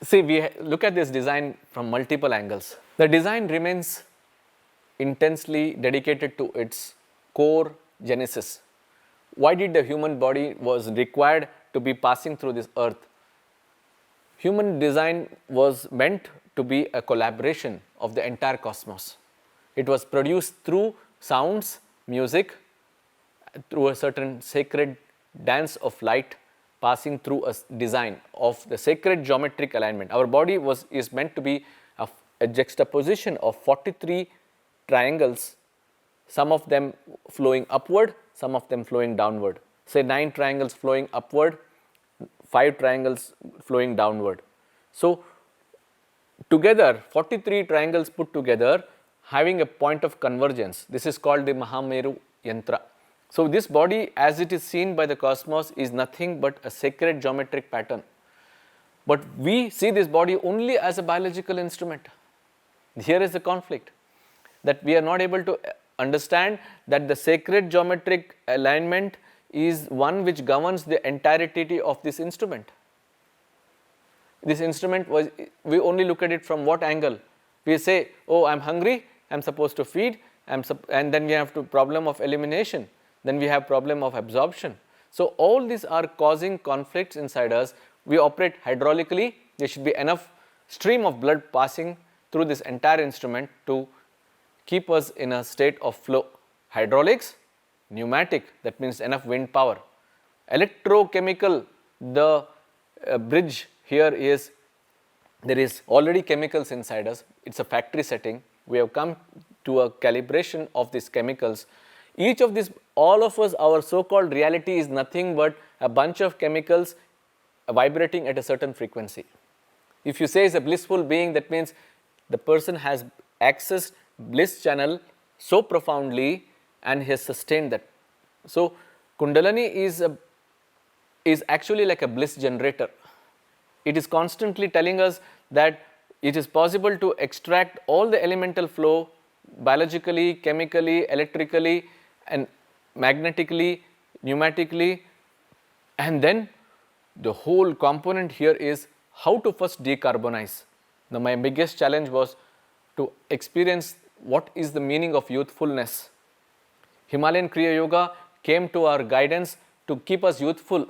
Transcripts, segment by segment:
See, look at this design from multiple angles. The design remains intensely dedicated to its core genesis. Why did the human body was required to be passing through this earth? Human design was meant to be a collaboration of the entire cosmos. It was produced through sounds, music, through a certain sacred dance of light passing through a design of the sacred geometric alignment. Our body is meant to be a juxtaposition of 43 triangles, some of them flowing upward, some of them flowing downward. Say 9 triangles flowing upward, 5 triangles flowing downward. So, together 43 triangles put together having a point of convergence. This is called the Mahameru Yantra. So, this body as it is seen by the cosmos is nothing but a sacred geometric pattern. But we see this body only as a biological instrument. Here is the conflict, that we are not able to understand that the sacred geometric alignment is one which governs the entirety of this instrument. This instrument we only look at it from what angle? We say, oh, I am hungry, I am supposed to feed, and then we have the problem of elimination, then we have problem of absorption. So, all these are causing conflicts inside us. We operate hydraulically, there should be enough stream of blood passing through this entire instrument to keep us in a state of flow. Hydraulics, pneumatic, that means enough wind power. Electrochemical, the bridge here is, there is already chemicals inside us, it is a factory setting. We have come to a calibration of these chemicals. Each of these, all of us, our so-called reality is nothing but a bunch of chemicals vibrating at a certain frequency. If you say is a blissful being, that means the person has accessed bliss channel so profoundly and has sustained that. So, Kundalini is actually like a bliss generator. It is constantly telling us that it is possible to extract all the elemental flow biologically, chemically, electrically and magnetically, pneumatically, and then the whole component here is how to first decarbonize. Now, my biggest challenge was to experience what is the meaning of youthfulness. Himalayan Kriya Yoga came to our guidance to keep us youthful.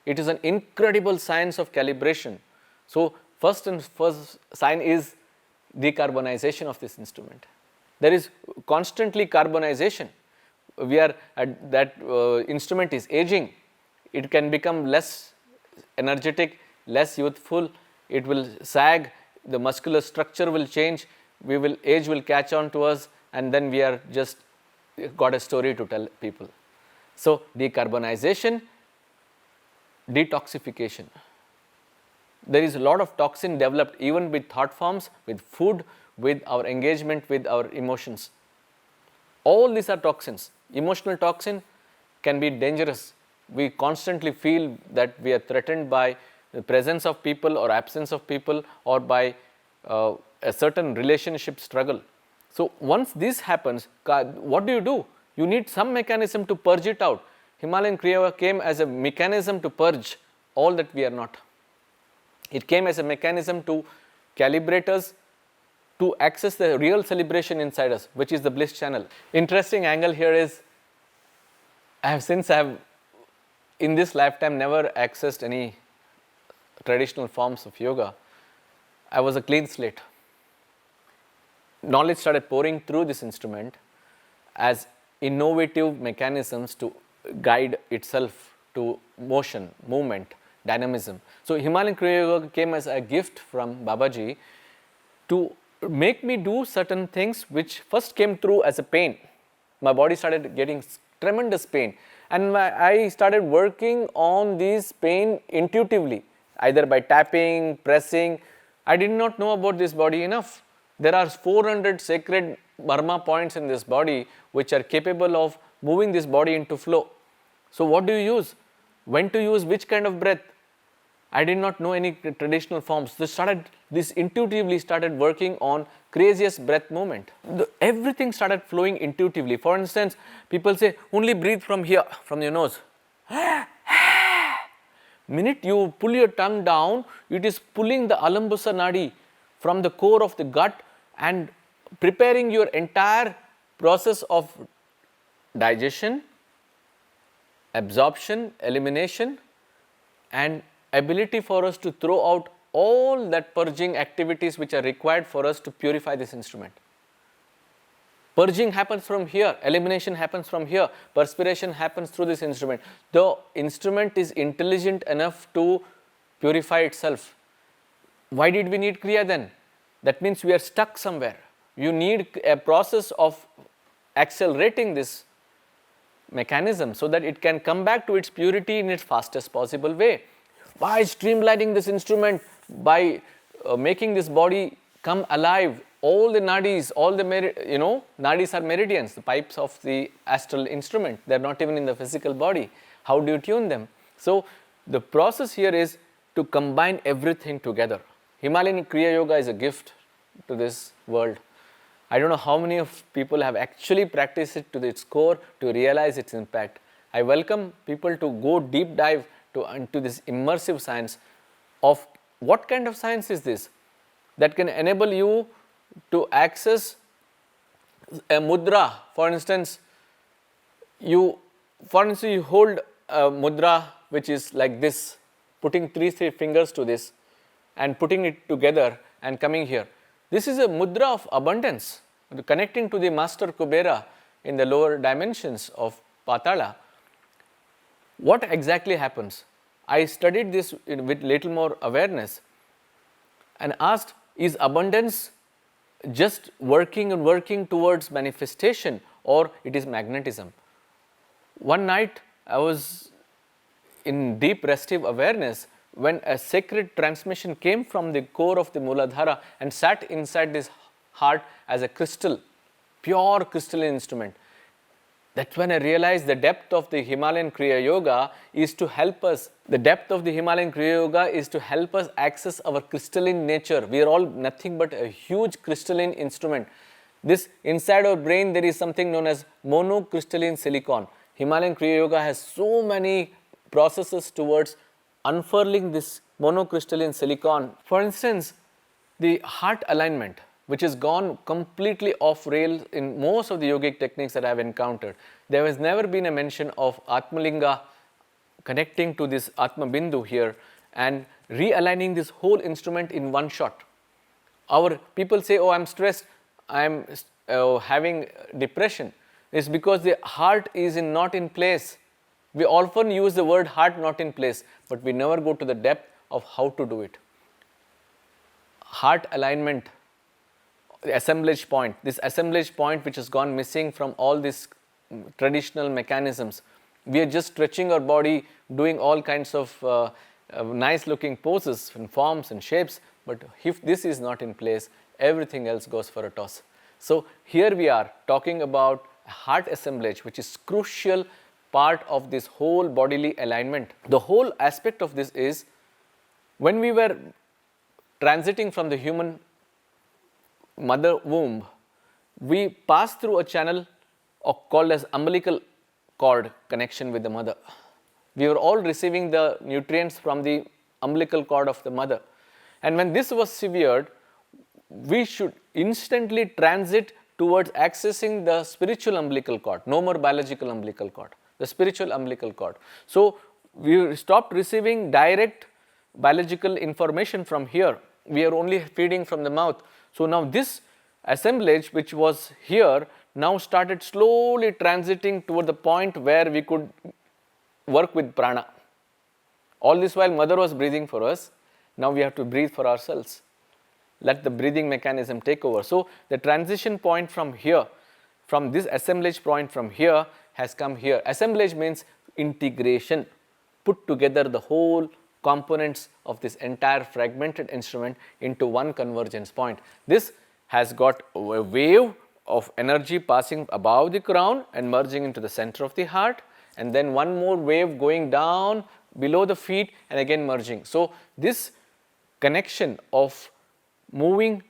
It is an incredible science of calibration. So, first sign is decarbonization of this instrument. There is constantly carbonization. We are that instrument is aging. It can become less energetic, less youthful. It will sag. The muscular structure will change. Age will catch on to us, and then we are just got a story to tell people. So, decarbonization, detoxification. There is a lot of toxin developed even with thought forms, with food, with our engagement with our emotions. All these are toxins. Emotional toxin can be dangerous. We constantly feel that we are threatened by the presence of people or absence of people, or by a certain relationship struggle. So, once this happens, what do? You need some mechanism to purge it out. Himalayan Kriya Yoga came as a mechanism to purge all that we are not. It came as a mechanism to calibrate us, to access the real celebration inside us, which is the bliss channel. Interesting angle here is, I have in this lifetime never accessed any traditional forms of yoga. I was a clean slate. Knowledge started pouring through this instrument as innovative mechanisms to guide itself to motion, movement, dynamism. So, Himalayan Kriya Yoga came as a gift from Babaji to make me do certain things which first came through as a pain. My body started getting tremendous pain, and I started working on this pain intuitively, either by tapping, pressing. I did not know about this body enough. There are 400 sacred Burma points in this body which are capable of moving this body into flow. So, what do you use? When to use which kind of breath? I did not know any traditional forms. This intuitively started working on craziest breath movement. Everything started flowing intuitively. For instance, people say only breathe from here, from your nose. minute you pull your tongue down, it is pulling the Alambusa Nadi from the core of the gut and preparing your entire process of digestion, absorption, elimination, and ability for us to throw out all that purging activities which are required for us to purify this instrument. Purging happens from here, elimination happens from here, perspiration happens through this instrument. The instrument is intelligent enough to purify itself. Why did we need Kriya then? That means we are stuck somewhere. You need a process of accelerating this mechanism so that it can come back to its purity in its fastest possible way. By streamlining this instrument, by making this body come alive, all the nadis, all the nadis are meridians, the pipes of the astral instrument. They are not even in the physical body. How do you tune them? So the process here is to combine everything together. Himalayan Kriya Yoga is a gift to this world. I don't know how many of people have actually practiced it to its core to realize its impact. I welcome people to go deep dive into this immersive science of what kind of science is this that can enable you to access a mudra. For instance, you hold a mudra which is like this, putting three fingers to this and putting it together and coming here. This is a mudra of abundance, connecting to the Master Kubera in the lower dimensions of Patala. What exactly happens? I studied this with little more awareness and asked, is abundance just working and working towards manifestation, or it is magnetism? One night I was in deep restive awareness when a sacred transmission came from the core of the Muladhara and sat inside this heart as a crystal, pure crystalline instrument. That's when I realized the depth of the Himalayan Kriya Yoga is to help us. The depth of the Himalayan Kriya Yoga is to help us access our crystalline nature. We are all nothing but a huge crystalline instrument. This inside our brain there is something known as monocrystalline silicon. Himalayan Kriya Yoga has so many processes towards unfurling this monocrystalline silicon. For instance, the heart alignment, which has gone completely off rail in most of the yogic techniques that I have encountered. There has never been a mention of Atmalinga connecting to this Atma Bindu here and realigning this whole instrument in one shot. Our people say, oh, I'm stressed, I'm having depression. It's because the heart is not in place. We often use the word heart not in place, but we never go to the depth of how to do it. Heart alignment, the assemblage point, this assemblage point which has gone missing from all these traditional mechanisms. We are just stretching our body, doing all kinds of nice looking poses and forms and shapes, but if this is not in place, everything else goes for a toss. So here we are talking about heart assemblage, which is crucial part of this whole bodily alignment. The whole aspect of this is when we were transiting from the human mother womb, we pass through a channel called as umbilical cord connection with the mother. We were all receiving the nutrients from the umbilical cord of the mother. And when this was severed, we should instantly transit towards accessing the spiritual umbilical cord, no more biological umbilical cord, the spiritual umbilical cord. So we stopped receiving direct biological information from here. We are only feeding from the mouth. So now this assemblage which was here now started slowly transiting toward the point where we could work with prana. All this while mother was breathing for us, now we have to breathe for ourselves. Let the breathing mechanism take over. So the transition point from here, from this assemblage point from here has come here. Assemblage means integration, put together the whole components of this entire fragmented instrument into one convergence point. This has got a wave of energy passing above the crown and merging into the center of the heart, and then one more wave going down below the feet and again merging. So this connection of moving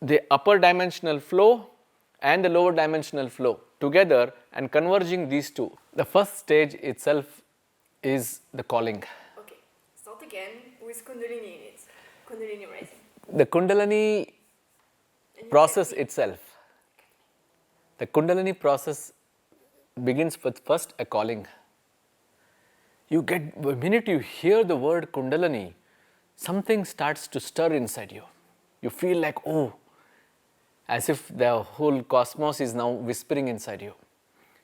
the upper dimensional flow and the lower dimensional flow together and converging these two. The first stage itself is the calling. Okay. begin with Kundalini in it, Kundalini rising. The Kundalini process itself, the Kundalini process begins with first a calling. The minute you hear the word Kundalini, something starts to stir inside you. You feel like, oh, as if the whole cosmos is now whispering inside you.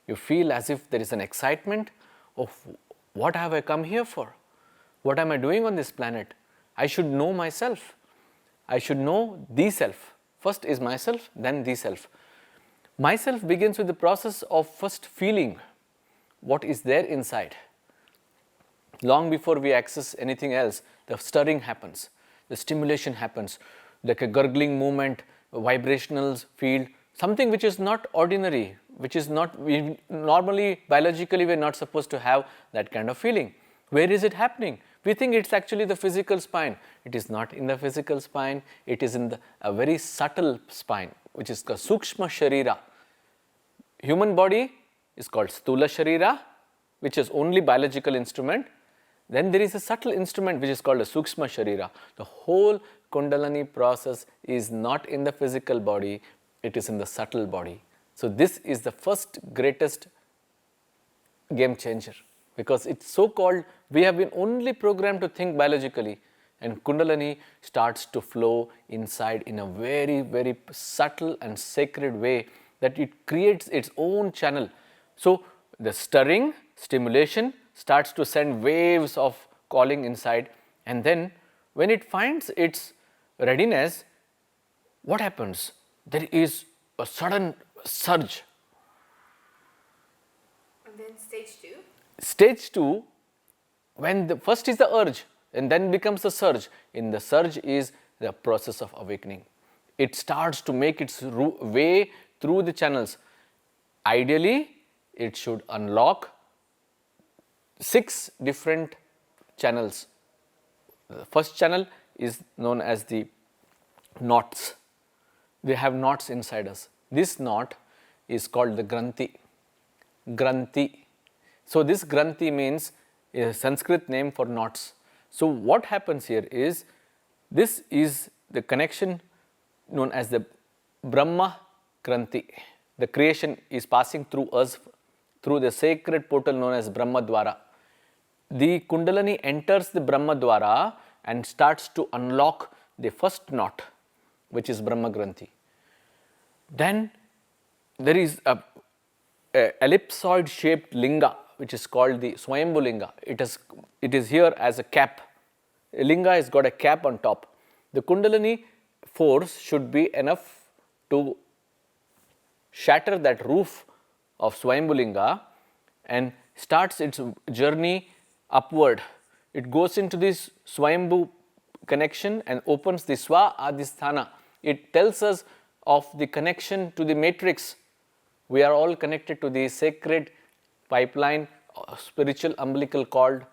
You feel as if there is an excitement of what have I come here for? What am I doing on this planet? I should know myself. I should know the self. First is myself, then the self. Myself begins with the process of first feeling what is there inside. Long before we access anything else, the stirring happens, the stimulation happens, like a gurgling movement, a vibrational field, something which is not ordinary, which is not, normally biologically we are not supposed to have that kind of feeling. Where is it happening? We think it's actually the physical spine. It is not in the physical spine, it is in a very subtle spine, which is called Sukshma Sharira. Human body is called Sthula Sharira, which is only biological instrument. Then there is a subtle instrument which is called a Sukshma Sharira. The whole Kundalini process is not in the physical body, it is in the subtle body. So this is the first greatest game changer, because it's so called, we have been only programmed to think biologically, and Kundalini starts to flow inside in a very, very subtle and sacred way that it creates its own channel. So the stirring, stimulation starts to send waves of calling inside, and then when it finds its readiness, what happens? There is a sudden surge. And then stage 2? Stage 2, when the first is the urge and then becomes the surge. In the surge is the process of awakening. It starts to make its way through the channels. Ideally, it should unlock 6 different channels. The first channel is known as the knots. We have knots inside us. This knot is called the Granthi. Granthi. So this Granthi means a Sanskrit name for knots. So what happens here is, this is the connection known as the Brahma Granthi. The creation is passing through us through the sacred portal known as Brahma Dwara. The Kundalini enters the Brahma Dwara and starts to unlock the first knot, which is Brahma Granthi. Then there is a ellipsoid shaped linga, which is called the Swayambhu Linga. It is here as a cap. A linga has got a cap on top. The Kundalini force should be enough to shatter that roof of Swayambhu Linga and starts its journey upward. It goes into this Swayambhu connection and opens the Swa Adhisthana. It tells us of the connection to the matrix. We are all connected to the sacred pipeline, spiritual umbilical cord,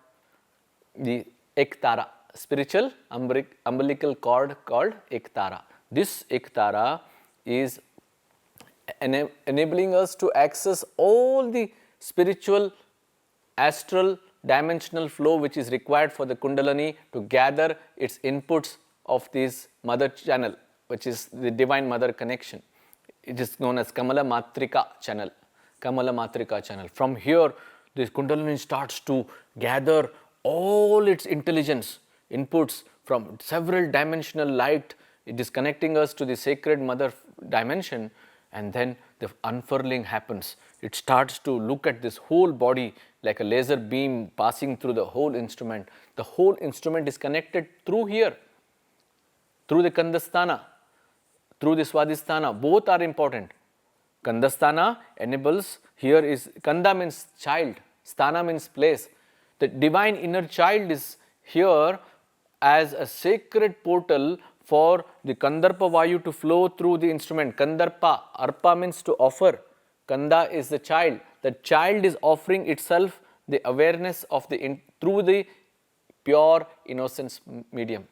the Ektara, spiritual umbilical cord called Ektara. This Ektara is enabling us to access all the spiritual, astral, dimensional flow which is required for the Kundalini to gather its inputs of this mother channel, which is the divine mother connection. It is known as Kamala Matrika channel. Kamala Matrika channel. From here, this Kundalini starts to gather all its intelligence, inputs from several dimensional light. It is connecting us to the sacred mother dimension, and then the unfurling happens. It starts to look at this whole body like a laser beam passing through the whole instrument. The whole instrument is connected through here, through the Kandasthana, through the Swadhisthana. Both are important. Kandasthana enables, here is, Kanda means child, Sthana means place. The divine inner child is here as a sacred portal for the Kandarpa Vayu to flow through the instrument. Kandarpa, Arpa means to offer. Kanda is the child. The child is offering itself the awareness of through the pure innocence medium.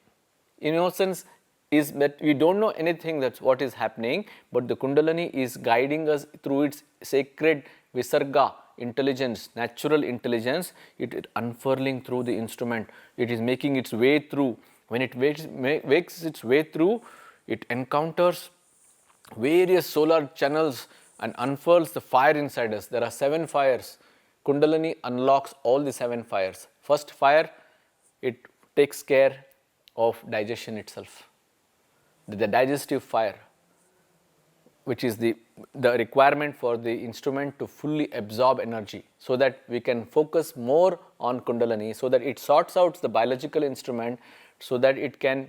Innocence is that we don't know anything, that's what is happening, but the Kundalini is guiding us through its sacred Visarga, intelligence, natural intelligence, it is unfurling through the instrument. It is making its way through. When it makes its way through, it encounters various solar channels and unfurls the fire inside us. There are 7 fires. Kundalini unlocks all the 7 fires. First fire, it takes care of digestion itself. The digestive fire, which is the requirement for the instrument to fully absorb energy, so that we can focus more on Kundalini, so that it sorts out the biological instrument, so that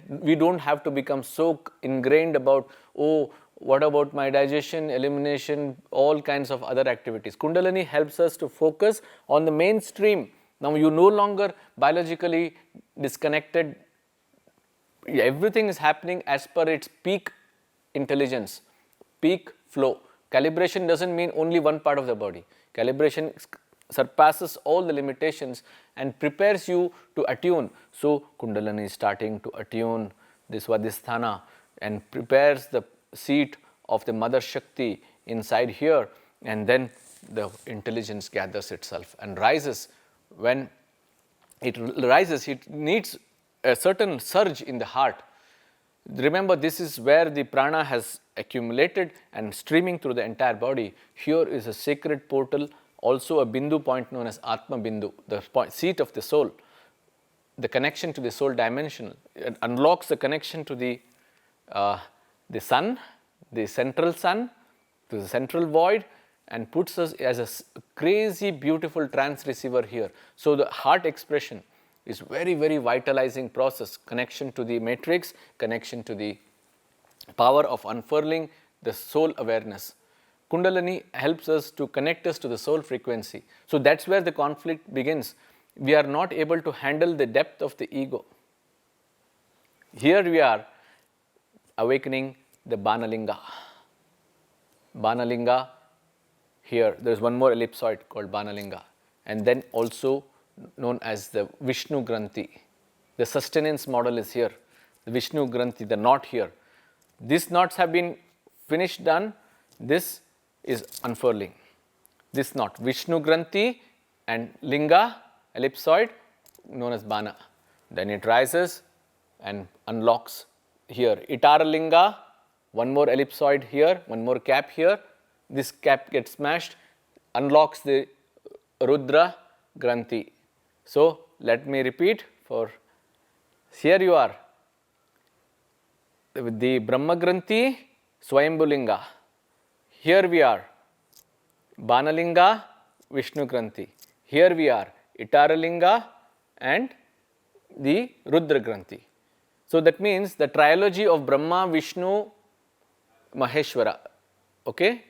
we don't have to become so ingrained about, oh, what about my digestion, elimination, all kinds of other activities. Kundalini helps us to focus on the mainstream. Now you no longer biologically disconnected. Everything is happening as per its peak intelligence, peak flow. Calibration doesn't mean only one part of the body. Calibration surpasses all the limitations and prepares you to attune. So Kundalini is starting to attune this Vadhisthana and prepares the seat of the Mother Shakti inside here, and then the intelligence gathers itself and rises. When it rises, it needs a certain surge in the heart. Remember, this is where the prana has accumulated and streaming through the entire body. Here is a sacred portal, also a bindu point known as Atma Bindu, the seat of the soul, the connection to the soul dimension. It unlocks the connection to the sun, the central sun, to the central void, and puts us as a crazy beautiful trance receiver here. So the heart expression is very, very vitalizing process, connection to the matrix, connection to the power of unfurling the soul awareness. Kundalini helps us to connect us to the soul frequency. So that's where the conflict begins. We are not able to handle the depth of the ego. Here we are awakening the Banalinga. Banalinga, here there's one more ellipsoid called Banalinga, and then also known as the Vishnu Granthi. The sustenance model is here. The Vishnu Granthi, the knot here. These knots have been finished, done. This is unfurling. This knot, Vishnu Granthi and Linga, ellipsoid, known as Bana. Then it rises and unlocks here. Itara Linga, one more ellipsoid here, one more cap here. This cap gets smashed, unlocks the Rudra Granthi. So let me repeat for, here you are, with the Brahma Granthi, Swayambhulinga. Here we are, Banalinga, Vishnu Granthi. Here we are, Itaralinga and the Rudra Granthi. So that means the trilogy of Brahma, Vishnu, Maheshwara. Okay?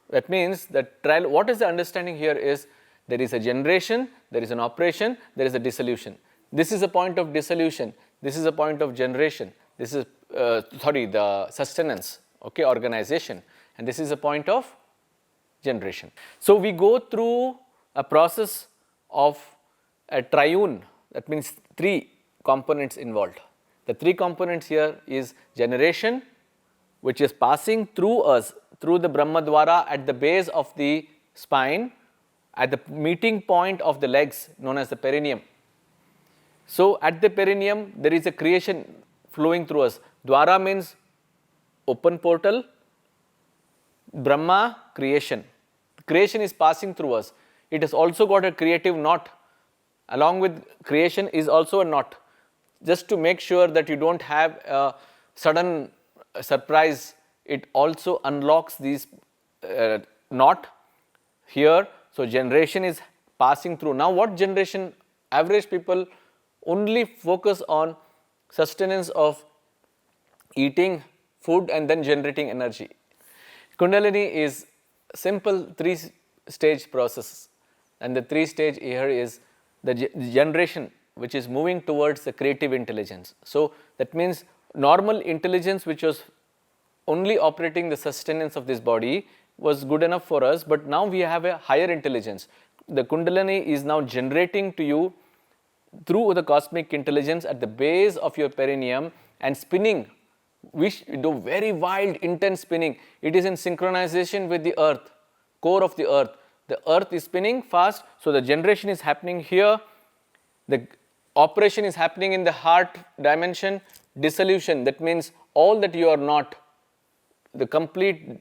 That means that what is the understanding here is there is a generation, there is an operation, there is a dissolution. This is a point of dissolution. This is a point of generation. This is, the sustenance, okay, organization. And this is a point of generation. So we go through a process of a triune. That means 3 components involved. The 3 components here is generation, which is passing through us, through the Brahmadwara at the base of the spine, at the meeting point of the legs, known as the perineum. So at the perineum, there is a creation flowing through us. Dwara means open portal, Brahma, creation. Creation is passing through us. It has also got a creative knot. Along with creation is also a knot. Just to make sure that you don't have a sudden surprise, it also unlocks these knot here. So generation is passing through. Now what generation? Average people only focus on sustenance of eating food and then generating energy. Kundalini is simple 3-stage process, and the 3-stage here is the generation, which is moving towards the creative intelligence. So that means normal intelligence, which was only operating the sustenance of this body, was good enough for us, but now we have a higher intelligence. The Kundalini is now generating to you through the cosmic intelligence at the base of your perineum and spinning. We do very wild, intense spinning. It is in synchronization with the earth, core of the earth. the earth is spinning fast, so the generation is happening here, the operation is happening in the heart dimension, dissolution, that means all that you are not, the complete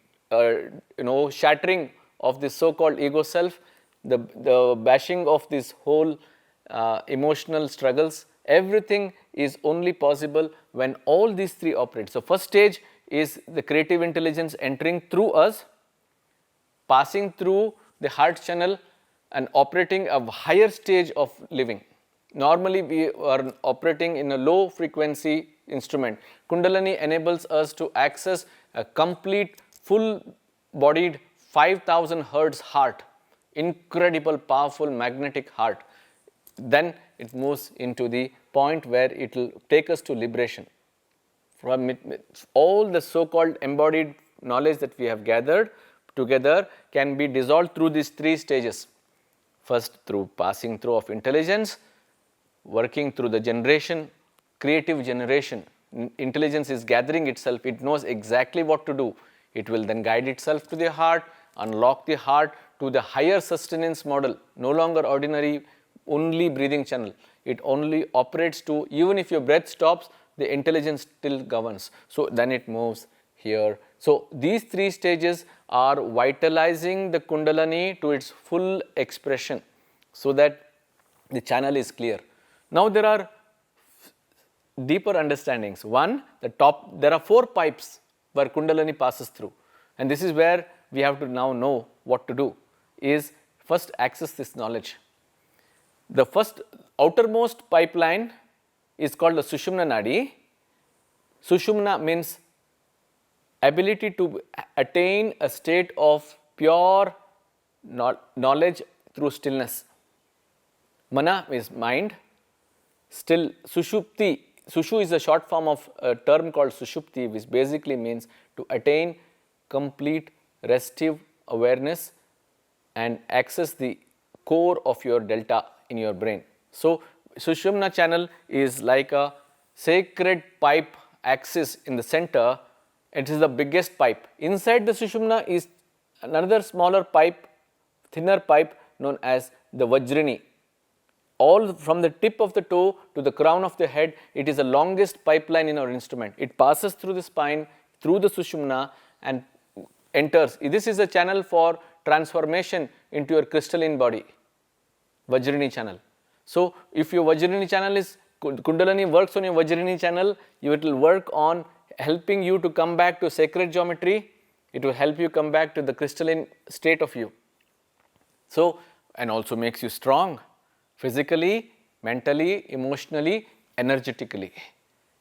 shattering of this so-called ego self, the bashing of this whole emotional struggles, everything is only possible when all these three operate. So, first stage is the creative intelligence entering through us, passing through the heart channel and operating a higher stage of living. Normally, we are operating in a low frequency instrument. Kundalini enables us to access a complete, full bodied 5000 hertz heart, incredible, powerful, magnetic heart. Then it moves into the point where it will take us to liberation. From it, all the so-called embodied knowledge that we have gathered together can be dissolved through these three stages. First, through passing through of intelligence, working through the generation, creative generation. Intelligence is gathering itself, it knows exactly what to do. It will then guide itself to the heart, unlock the heart to the higher sustenance model, no longer ordinary, only breathing channel. It only operates to, even if your breath stops, the intelligence still governs. So, then it moves here. So, these three stages are vitalizing the Kundalini to its full expression, so that the channel is clear. Now, there are deeper understandings. One, there are 4 pipes where Kundalini passes through, and this is where we have to now know what to do, is first access this knowledge. The first outermost pipeline is called the Sushumna Nadi. Sushumna means ability to attain a state of pure knowledge through stillness. Mana is mind, still Sushupti. Sushu is a short form of a term called Sushupti, which basically means to attain complete restive awareness and access the core of your delta in your brain. So, Sushumna channel is like a sacred pipe axis in the center. It is the biggest pipe. Inside the Sushumna is another smaller pipe, thinner pipe known as the Vajini. All from the tip of the toe to the crown of the head, it is the longest pipeline in our instrument. It passes through the spine, through the Sushumna, and enters. This is a channel for transformation into your crystalline body, Vajrini channel. So, if your Vajrini channel is, Kundalini works on your Vajrini channel, it will work on helping you to come back to sacred geometry, it will help you come back to the crystalline state of you. So, and also makes you strong physically, mentally, emotionally, energetically,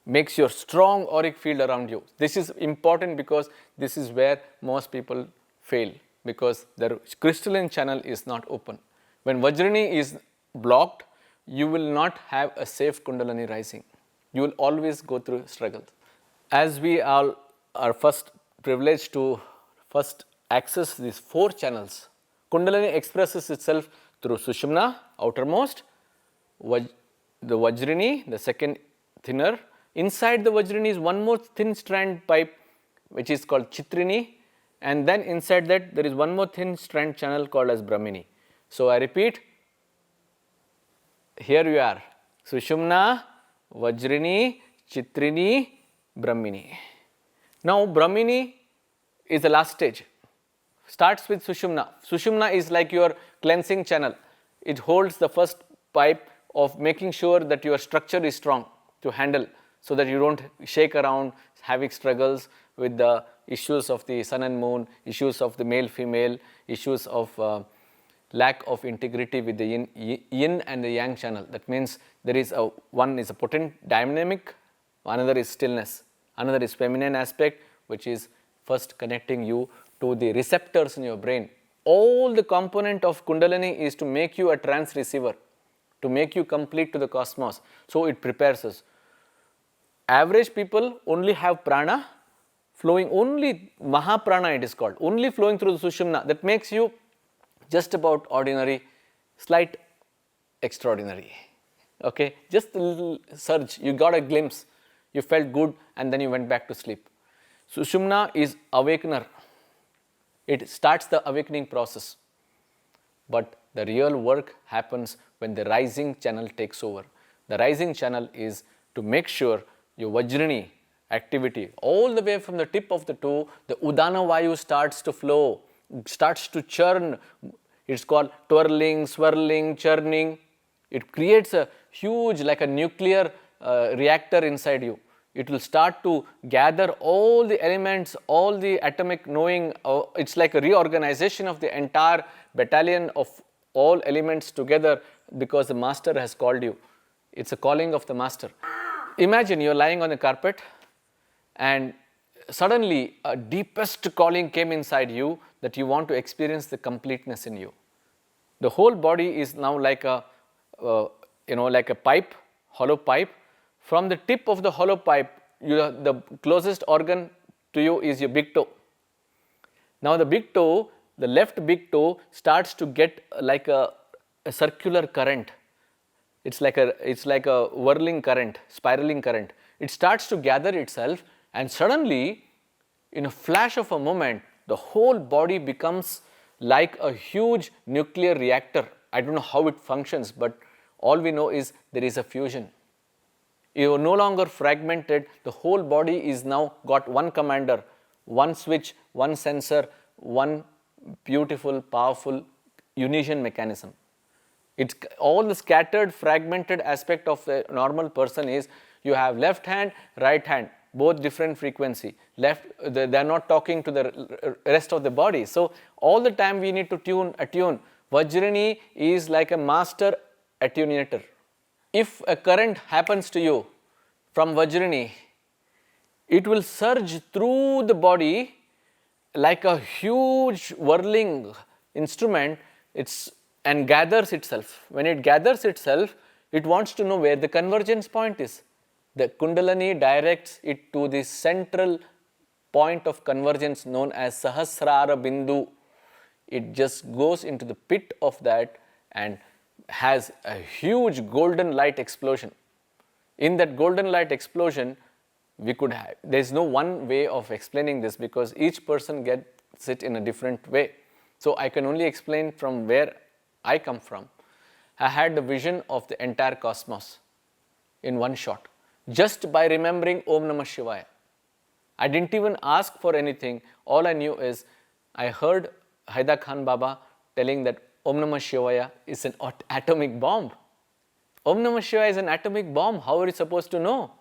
makes your strong auric field around you. This is important because this is where most people fail, because their crystalline channel is not open. When Vajrini is blocked, you will not have a safe Kundalini rising. You will always go through struggles. As we all are first privileged to first access these 4 channels, Kundalini expresses itself through Sushumna, outermost, the Vajrini, the second thinner. Inside the Vajrini is one more thin strand pipe, which is called Chitrini, and then inside that there is one more thin strand channel called as Brahmini. So, I repeat, here you are, Sushumna, Vajrini, Chitrini, Brahmini. Now, Brahmini is the last stage. Starts with Sushumna. Sushumna is like your cleansing channel. It holds the first pipe of making sure that your structure is strong to handle, so that you don't shake around having struggles with the issues of the sun and moon, issues of the male female, issues of lack of integrity with the yin and the yang channel. That means there is one is a potent dynamic, another is stillness, another is feminine aspect, which is first connecting you to the receptors in your brain. All the component of Kundalini is to make you a trance receiver, to make you complete to the cosmos. So, it prepares us. Average people only have prana flowing, only Mahaprana it is called, only flowing through the Sushumna. That makes you just about ordinary, slight extraordinary. Okay, just a little surge, you got a glimpse, you felt good, and then you went back to sleep. Sushumna is awakener. It starts the awakening process. but the real work happens when the rising channel takes over. The rising channel is to make sure your Vajrini activity, all the way from the tip of the toe, the Udana Vayu starts to flow, starts to churn. It's called twirling, swirling, churning. It creates a huge, like a nuclear reactor inside you. It will start to gather all the elements, all the atomic knowing. It's like a reorganization of the entire battalion of all elements together, because the master has called you. It's a calling of the master. Imagine you're lying on the carpet and suddenly a deepest calling came inside you that you want to experience the completeness in you. The whole body is now like a like a pipe, hollow pipe. From the tip of the hollow pipe, the closest organ to you is your big toe. Now the big toe, the left big toe starts to get like a circular current. It's like a whirling current, spiraling current. It starts to gather itself, and suddenly, in a flash of a moment, the whole body becomes like a huge nuclear reactor. I don't know how it functions, but all we know is there is a fusion. You are no longer fragmented. The whole body is now got one commander, one switch, one sensor, one beautiful, powerful unison mechanism. It's all the scattered, fragmented aspect of a normal person is you have left hand, right hand, both different frequency. They are not talking to the rest of the body. So all the time we need to attune. Vajrini is like a master attunator. If a current happens to you from Vajrini, it will surge through the body like a huge whirling instrument. And gathers itself. When it gathers itself, it wants to know where the convergence point is. The Kundalini directs it to the central point of convergence known as Sahasrara Bindu. It just goes into the pit of that and has a huge golden light explosion. In that golden light explosion, there is no one way of explaining this, because each person gets it in a different way. So I can only explain from where I come from. I had the vision of the entire cosmos in one shot, just by remembering Om Namah Shivaya. I didn't even ask for anything. All I knew is I heard Haida Khan Baba telling that Om Namah Shivaya is an atomic bomb. Om Namah Shivaya is an atomic bomb. How are you supposed to know?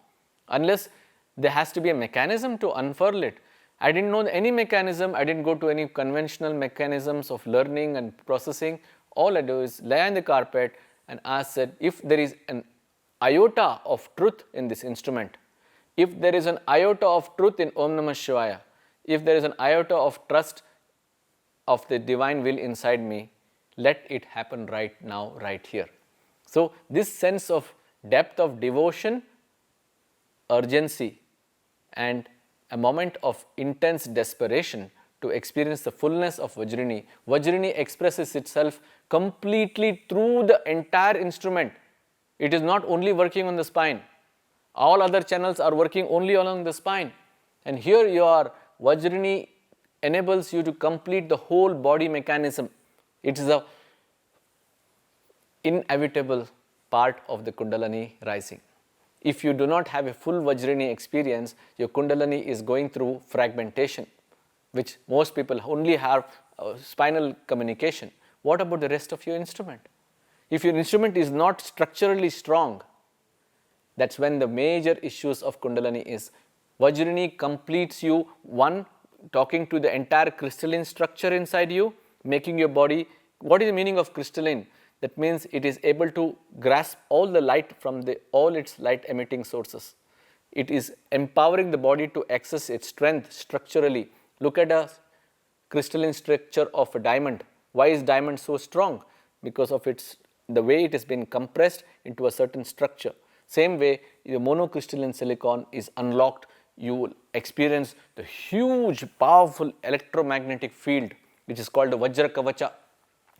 Unless there has to be a mechanism to unfurl it. I didn't know any mechanism. I didn't go to any conventional mechanisms of learning and processing. All I do is lay on the carpet and ask that if there is an iota of truth in this instrument, if there is an iota of truth in Om Namah Shivaya, if there is an iota of trust of the divine will inside me, let it happen right now, right here. So this sense of depth of devotion, urgency, and a moment of intense desperation to experience the fullness of Vajrini. Vajrini expresses itself completely through the entire instrument. It is not only working on the spine. All other channels are working only along the spine. And here your Vajrini enables you to complete the whole body mechanism. It is an inevitable part of the Kundalini rising. If you do not have a full Vajrini experience, your Kundalini is going through fragmentation, which most people only have spinal communication. What about the rest of your instrument? If your instrument is not structurally strong, that's when the major issues of Kundalini is. Vajrini completes you, one, talking to the entire crystalline structure inside you, making your body. What is the meaning of crystalline? That means it is able to grasp all the light from all its light emitting sources. It is empowering the body to access its strength structurally. Look at a crystalline structure of a diamond. Why is diamond so strong? Because of the way it has been compressed into a certain structure. Same way, the monocrystalline silicon is unlocked. You will experience the huge, powerful electromagnetic field, which is called the Vajra Kavacha.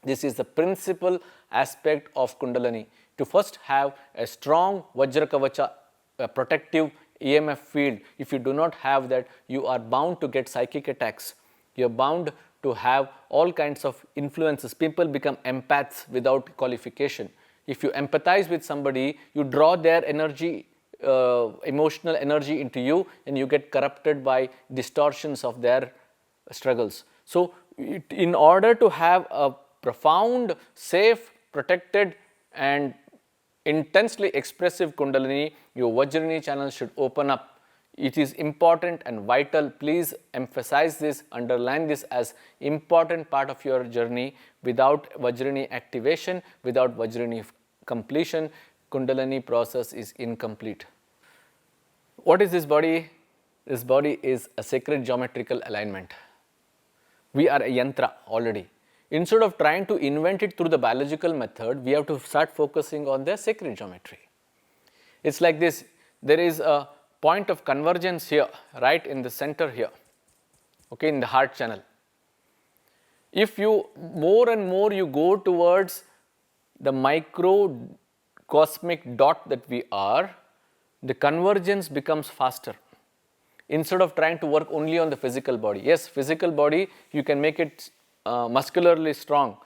This is the principal aspect of Kundalini. To first have a strong Vajra Kavacha, a protective EMF field. If you do not have that, you are bound to get psychic attacks. You are bound to have all kinds of influences. People become empaths without qualification. If you empathize with somebody, you draw their energy, emotional energy into you, and you get corrupted by distortions of their struggles. So, in order to have a profound, safe, protected and intensely expressive Kundalini, your Vajini channel should open up. It is important and vital. Please emphasize this, underline this as important part of your journey. Without Vajini activation, without Vajini completion, Kundalini process is incomplete. What is this body? This body is a sacred geometrical alignment. We are a yantra already. Instead of trying to invent it through the biological method, we have to start focusing on the sacred geometry. It's like this, there is a point of convergence here, right in the center here, okay, in the heart channel. If you more and more you go towards the micro cosmic dot that we are, the convergence becomes faster. Instead of trying to work only on the physical body. Yes, physical body, you can make it muscularly strong,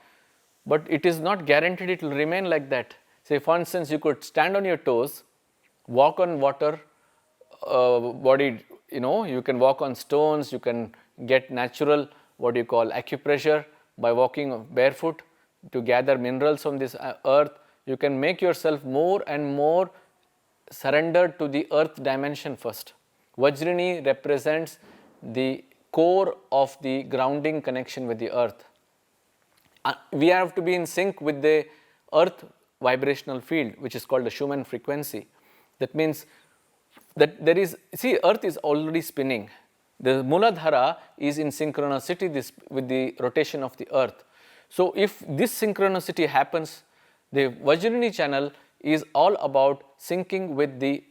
but it is not guaranteed it will remain like that. Say for instance, you could stand on your toes, walk on water, body, you can walk on stones, you can get natural, what you call acupressure by walking barefoot to gather minerals from this earth. You can make yourself more and more surrendered to the earth dimension first. Vajrini represents the core of the grounding connection with the earth. We have to be in sync with the earth vibrational field, which is called the Schumann frequency. That means that there is, see, earth is already spinning. The Muladhara is in synchronicity with the rotation of the earth. So, if this synchronicity happens, the Vajrini channel is all about syncing with the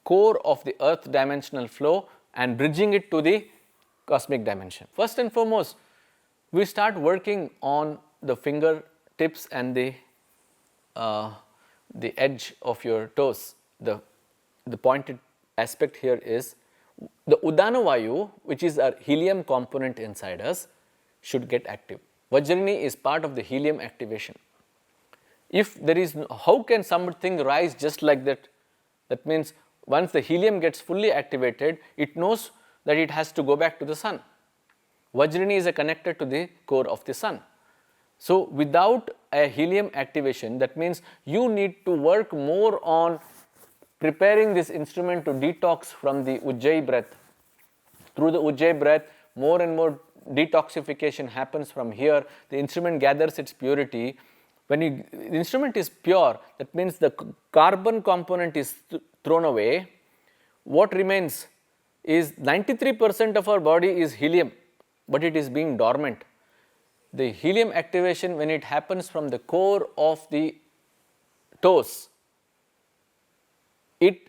core of the earth dimensional flow and bridging it to the cosmic dimension. First and foremost, we start working on the fingertips and the edge of your toes. The pointed aspect here is the Udana Vayu, which is a helium component inside us, should get active. Vajrini is part of the helium activation. If there is, how can something rise just like that? That means once the helium gets fully activated, it knows that it has to go back to the sun. Vajrini is connected to the core of the sun. So, without a helium activation, that means you need to work more on preparing this instrument to detox from the Ujjayi breath. Through the Ujjayi breath, more and more detoxification happens from here. The instrument gathers its purity. When the instrument is pure, that means the carbon component is thrown away. What remains is 93% of our body is helium, but it is being dormant. The helium activation, when it happens from the core of the toes, it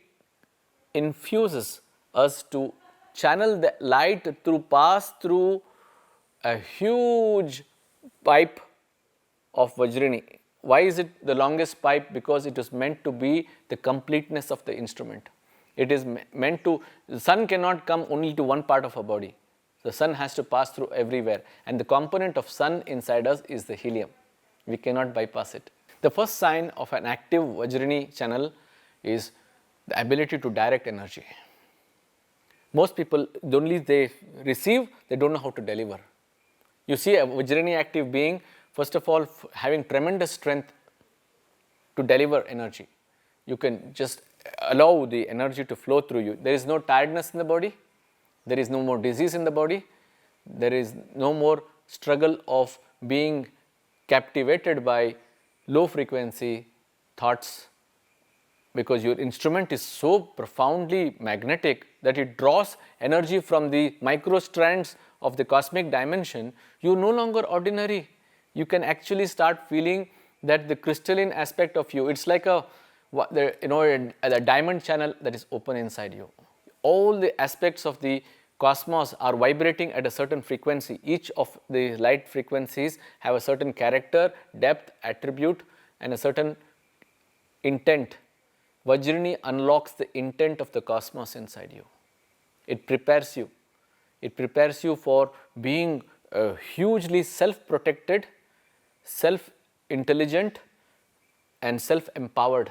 infuses us to channel the light pass through a huge pipe of Vajrini. Why is it the longest pipe? Because it is meant to be the completeness of the instrument. It is meant to, the sun cannot come only to one part of our body. The sun has to pass through everywhere, and the component of sun inside us is the helium. We cannot bypass it. The first sign of an active Vajrini channel is the ability to direct energy. Most people, only they receive, they don't know how to deliver. You see a Vajrini active being, first of all, having tremendous strength to deliver energy. You can just allow the energy to flow through you. There is no tiredness in the body. There is no more disease in the body. There is no more struggle of being captivated by low frequency thoughts, because your instrument is so profoundly magnetic that it draws energy from the micro strands of the cosmic dimension. You are no longer ordinary. You can actually start feeling that the crystalline aspect of you, it's like a diamond channel that is open inside you. All the aspects of the cosmos are vibrating at a certain frequency. Each of the light frequencies have a certain character, depth, attribute, and a certain intent. Vajrini unlocks the intent of the cosmos inside you. It prepares you. It prepares you for being hugely self-protected, self-intelligent and self-empowered.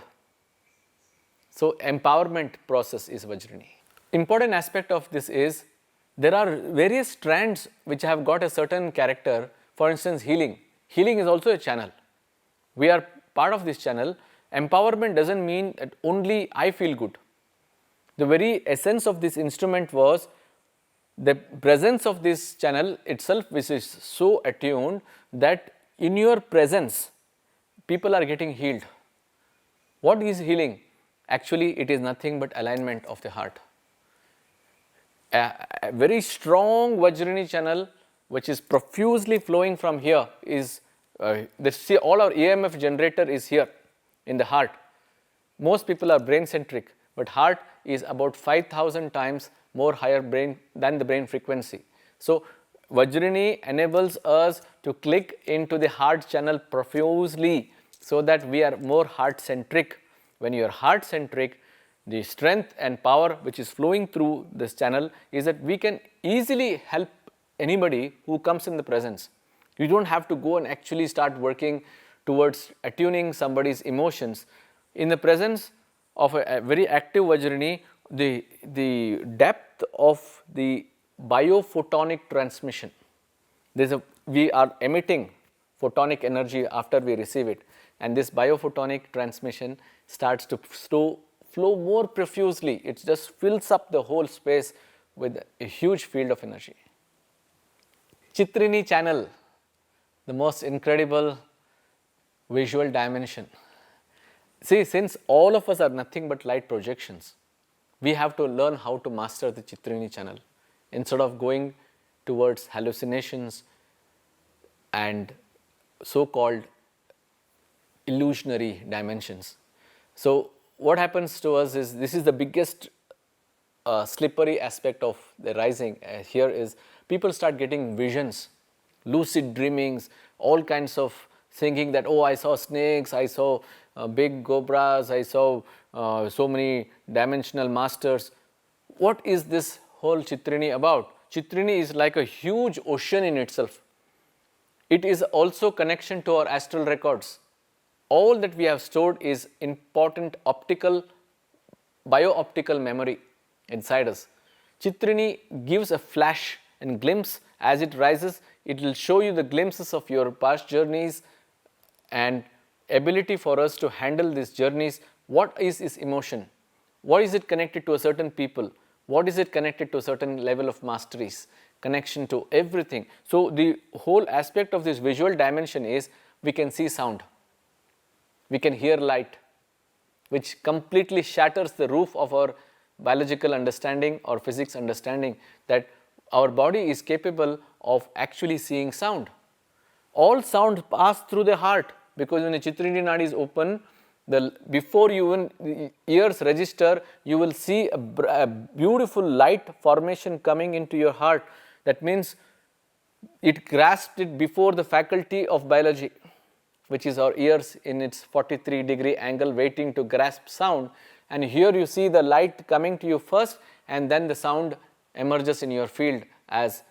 So, empowerment process is Vajrini. Important aspect of this is there are various strands which have got a certain character. For instance, healing. Healing is also a channel. We are part of this channel. Empowerment doesn't mean that only I feel good. The very essence of this instrument was the presence of this channel itself, which is so attuned that in your presence, people are getting healed. What is healing? Actually, it is nothing but alignment of the heart. A very strong Vajrini channel, which is profusely flowing from here, is see, all our EMF generator is here in the heart. Most people are brain centric, but heart is about 5,000 times more higher brain than the brain frequency. So, Vajrini enables us to click into the heart channel profusely so that we are more heart centric. When you are heart centric, the strength and power which is flowing through this channel is that we can easily help anybody who comes in the presence. You don't have to go and actually start working towards attuning somebody's emotions. In the presence of a very active Vajrini, the depth of the biophotonic transmission, we are emitting photonic energy after we receive it, and this biophotonic transmission starts to flow more profusely. It just fills up the whole space with a huge field of energy. Chitrini channel, the most incredible visual dimension. See, since all of us are nothing but light projections, we have to learn how to master the Chitrini channel instead of going towards hallucinations and so-called illusionary dimensions. So, what happens to us is, this is the biggest slippery aspect of the rising here is people start getting visions, lucid dreamings, all kinds of thinking that, oh, I saw snakes, I saw big cobras, I saw so many dimensional masters. What is this whole Chitrini about? Chitrini is like a huge ocean in itself. It is also connection to our astral records. All that we have stored is important bio-optical memory inside us. Chitrini gives a flash and glimpse. As it rises, it will show you the glimpses of your past journeys and ability for us to handle these journeys. What is this emotion? What is it connected to a certain people? What is it connected to a certain level of masteries? Connection to everything. So, the whole aspect of this visual dimension is we can see sound. We can hear light, which completely shatters the roof of our biological understanding or physics understanding that our body is capable of actually seeing sound. All sound pass through the heart, because when the Chitrini Nadi is open, before even the ears register, you will see a beautiful light formation coming into your heart. That means it grasped it before the faculty of biology, which is our ears in its 43-degree angle waiting to grasp sound. And here you see the light coming to you first, and then the sound emerges in your field as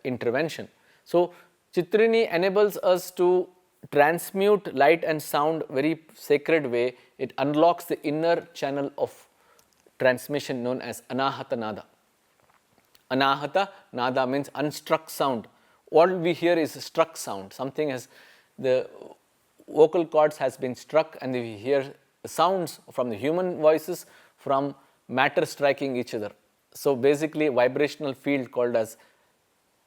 intervention. So, Chitrini enables us to transmute light and sound very sacred way. It unlocks the inner channel of transmission known as Anahata Nada. Anahata Nada means unstruck sound. What we hear is struck sound. Something has, the vocal cords has been struck, and we hear sounds from the human voices from matter striking each other. So, basically vibrational field called as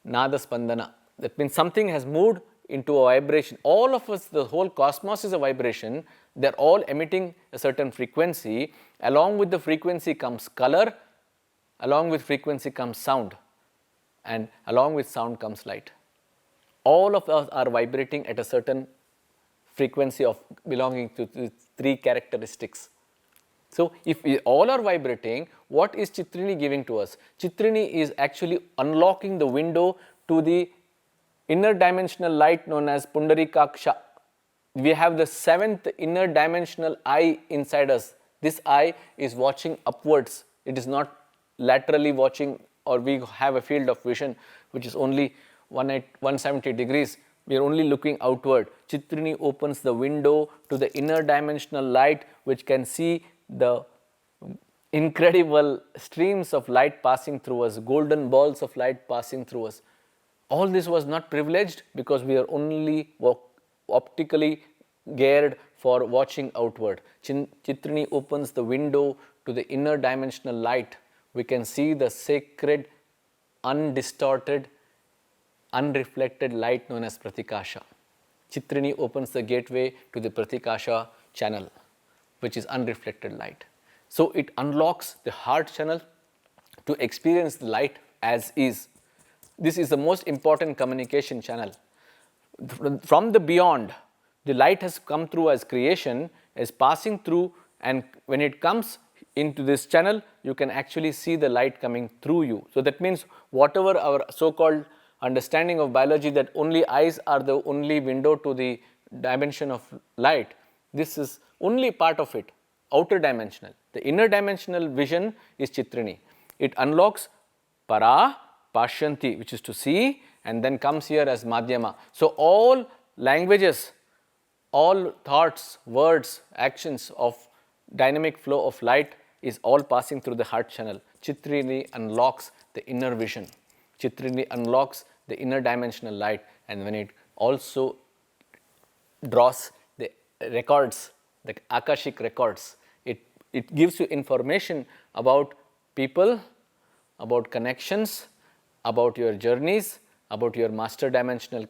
Nada Spandana. That means something has moved into a vibration. All of us, the whole cosmos is a vibration. They are all emitting a certain frequency. Along with the frequency comes color, along with frequency comes sound, and along with sound comes light. All of us are vibrating at a certain frequency of belonging to the three characteristics. So, if we all are vibrating, what is Chitrini giving to us? Chitrini is actually unlocking the window to the inner dimensional light known as Pundarikaksha. We have the seventh inner dimensional eye inside us. This eye is watching upwards. It is not laterally watching, or we have a field of vision which is only 170 degrees. We are only looking outward. Chitrini opens the window to the inner dimensional light, which can see the incredible streams of light passing through us, golden balls of light passing through us. All this was not privileged because we are only optically geared for watching outward. Chitrini opens the window to the inner dimensional light. We can see the sacred, undistorted, unreflected light known as pratikasha. Chitrini opens the gateway to the pratikasha channel, which is unreflected light. So it unlocks the heart channel to experience the light as is. This is the most important communication channel. From the beyond, the light has come through as creation, is passing through, and when it comes into this channel, you can actually see the light coming through you. So that means whatever our so-called understanding of biology, that only eyes are the only window to the dimension of light, this is only part of it, outer dimensional. The inner dimensional vision is Chitrini. It unlocks para, pashyanti, which is to see, and then comes here as madhyama. So all languages, all thoughts, words, actions of dynamic flow of light is all passing through the heart channel. Chitrini unlocks the inner vision. Chitrini unlocks the inner dimensional light, and when it also draws the records, the akashic records, it gives you information about people, about connections, about your journeys, about your master dimensional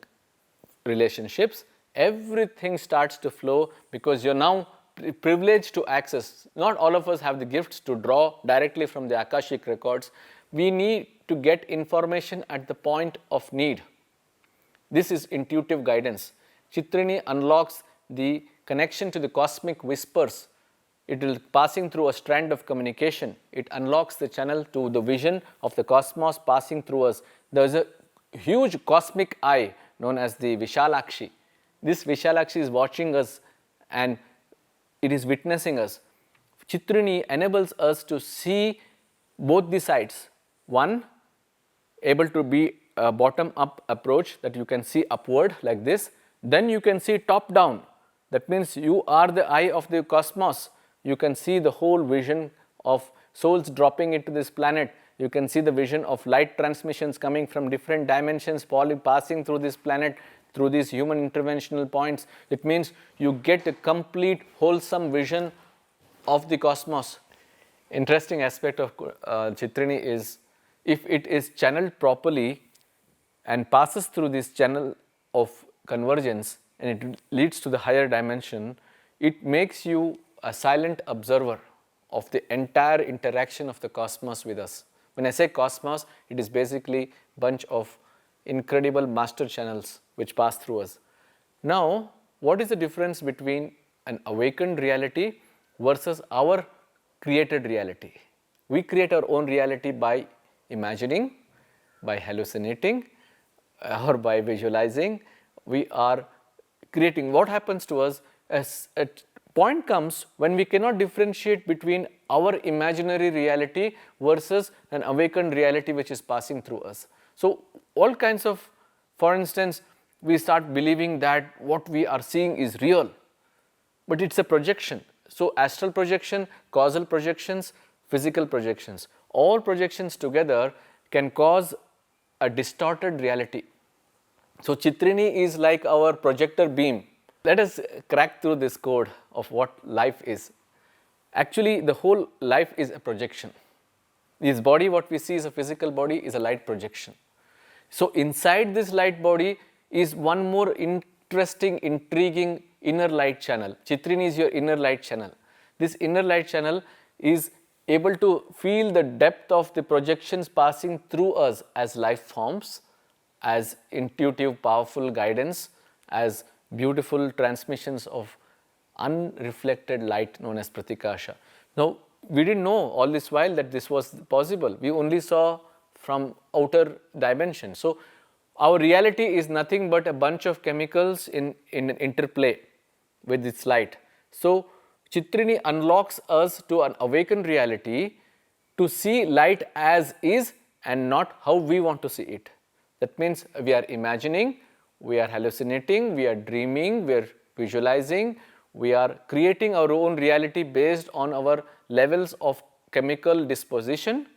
relationships. Everything starts to flow because you're now privileged to access. Not all of us have the gifts to draw directly from the akashic records. We need to get information at the point of need. This is intuitive guidance. Chitrini unlocks the connection to the cosmic whispers. It is passing through a strand of communication. It unlocks the channel to the vision of the cosmos passing through us. There is a huge cosmic eye known as the Vishalakshi. This Vishalakshi is watching us and it is witnessing us. Chitrini enables us to see both the sides. One, able to be a bottom-up approach, that you can see upward like this. Then you can see top-down. That means you are the eye of the cosmos. You can see the whole vision of souls dropping into this planet. You can see the vision of light transmissions coming from different dimensions, passing through this planet, through these human interventional points. It means you get a complete wholesome vision of the cosmos. Interesting aspect of Chitrini is, if it is channeled properly and passes through this channel of convergence and it leads to the higher dimension, it makes you a silent observer of the entire interaction of the cosmos with us. When I say cosmos, it is basically a bunch of incredible master channels which pass through us. Now, what is the difference between an awakened reality versus our created reality? We create our own reality by imagining, by hallucinating, or by visualizing. We are creating. What happens to us as a point comes when we cannot differentiate between our imaginary reality versus an awakened reality which is passing through us. So all kinds of, for instance, we start believing that what we are seeing is real, but it's a projection. So astral projection, causal projections, physical projections, all projections together can cause a distorted reality. So Chitrini is like our projector beam. Let us crack through this code of what life is. Actually, the whole life is a projection. This body, what we see is a physical body, is a light projection. So inside this light body is one more interesting, intriguing inner light channel. Chitrini is your inner light channel. This inner light channel is able to feel the depth of the projections passing through us as life forms, as intuitive, powerful guidance, as beautiful transmissions of unreflected light known as pratikasha. Now, we didn't know all this while that this was possible. We only saw from outer dimension. So, our reality is nothing but a bunch of chemicals in interplay with its light. So, Chitrini unlocks us to an awakened reality to see light as is and not how we want to see it. That means we are imagining, we are hallucinating, we are dreaming, we are visualizing, we are creating our own reality based on our levels of chemical disposition.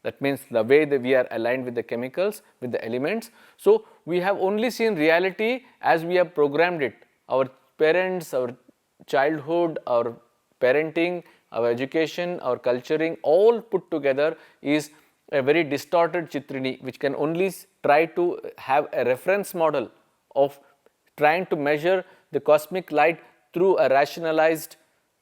That means the way that we are aligned with the chemicals, with the elements. So, we have only seen reality as we have programmed it. Our parents, our childhood, our parenting, our education, our culturing, all put together is a very distorted Chitrini, which can only try to have a reference model of trying to measure the cosmic light through a rationalized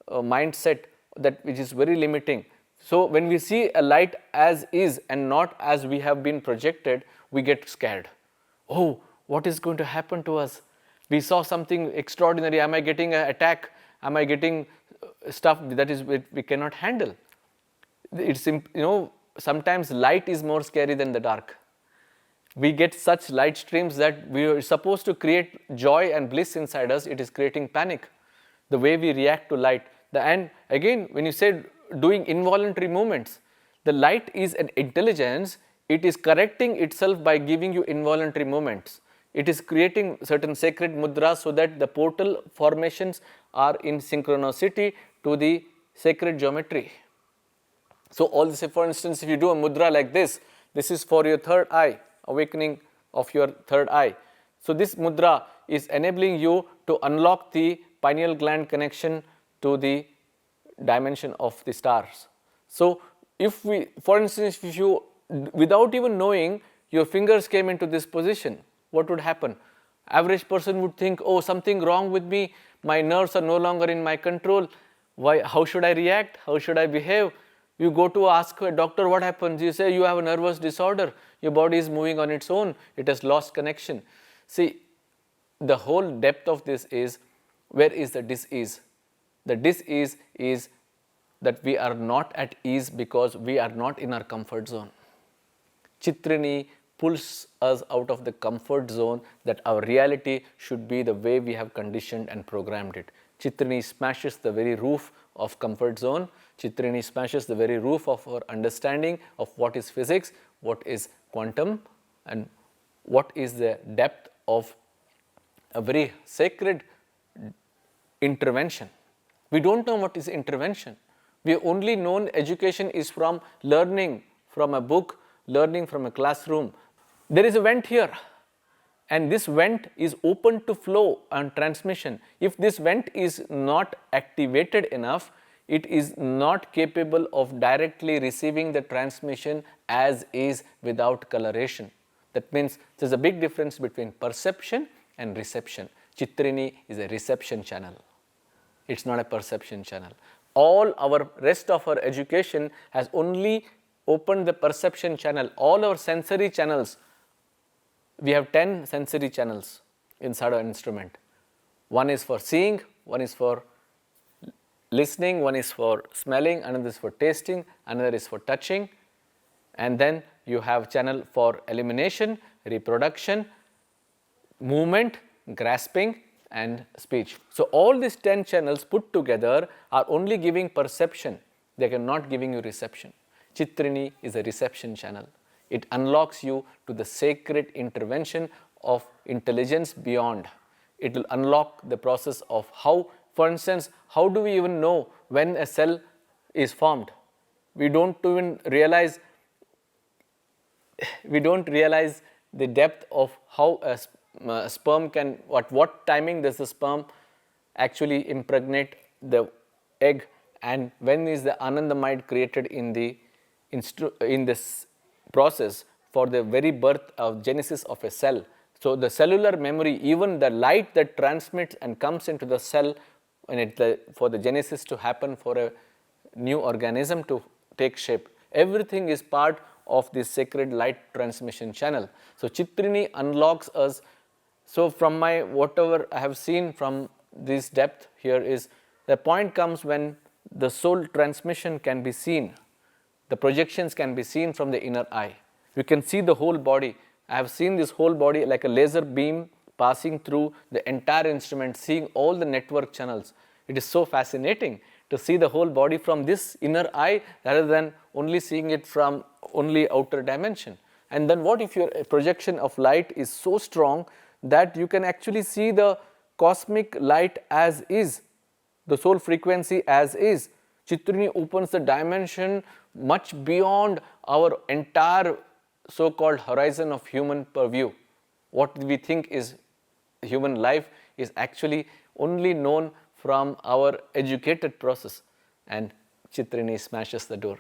mindset that which is very limiting. So, when we see a light as is and not as we have been projected, we get scared. Oh, what is going to happen to us? We saw something extraordinary. Am I getting an attack? Am I getting stuff that is we cannot handle? It's, sometimes light is more scary than the dark. We get such light streams that we are supposed to create joy and bliss inside us. It is creating panic. The way we react to light. And again, when you say doing involuntary movements, the light is an intelligence. It is correcting itself by giving you involuntary movements. It is creating certain sacred mudras so that the portal formations are in synchronicity to the sacred geometry. So, all this, for instance, if you do a mudra like this is for your third eye, awakening of your third eye. So, this mudra is enabling you to unlock the pineal gland connection to the dimension of the stars. So, if we, for instance, if you, without even knowing, your fingers came into this position, what would happen? Average person would think, oh, something wrong with me, my nerves are no longer in my control, why, how should I react, how should I behave? You go to ask a doctor what happens, you say you have a nervous disorder, your body is moving on its own, it has lost connection. See, the whole depth of this is, where is the dis-ease? The dis-ease is that we are not at ease because we are not in our comfort zone. Chitrini pulls us out of the comfort zone that our reality should be the way we have conditioned and programmed it. Chitrini smashes the very roof of comfort zone. Chitrini smashes the very roof of our understanding of what is physics, what is quantum, and what is the depth of a very sacred intervention. We don't know what is intervention. We have only known education is from learning from a book, learning from a classroom. There is a vent here, and this vent is open to flow and transmission. If this vent is not activated enough, it is not capable of directly receiving the transmission as is without coloration. That means there is a big difference between perception and reception. Chitrini is a reception channel. It is not a perception channel. All our rest of our education has only opened the perception channel. All our sensory channels, we have 10 sensory channels inside our instrument. One is for seeing, one is for listening, one is for smelling, another is for tasting, another is for touching, and then you have channel for elimination, reproduction, movement, grasping, and speech. So, all these 10 channels put together are only giving perception, they are not giving you reception. Chitrini is a reception channel. It unlocks you to the sacred intervention of intelligence beyond. It will unlock the process of how, for instance, how do we even know when a cell is formed? We don't even realize the depth of how a sperm can, what timing does the sperm actually impregnate the egg, and when is the anandamide created in this process for the very birth of genesis of a cell. So, the cellular memory, even the light that transmits and comes into the cell for the genesis to happen, for a new organism to take shape, everything is part of this sacred light transmission channel. So, Chitrini unlocks us. So, from my whatever I have seen from this depth here is, the point comes when the soul transmission can be seen, the projections can be seen from the inner eye. You can see the whole body. I have seen this whole body like a laser beam passing through the entire instrument, seeing all the network channels. It is so fascinating to see the whole body from this inner eye rather than only seeing it from only outer dimension. And then what if your projection of light is so strong that you can actually see the cosmic light as is, the soul frequency as is. Chitruni opens the dimension much beyond our entire so-called horizon of human purview. What we think is human life is actually only known from our educated process, and Chitruni smashes the door.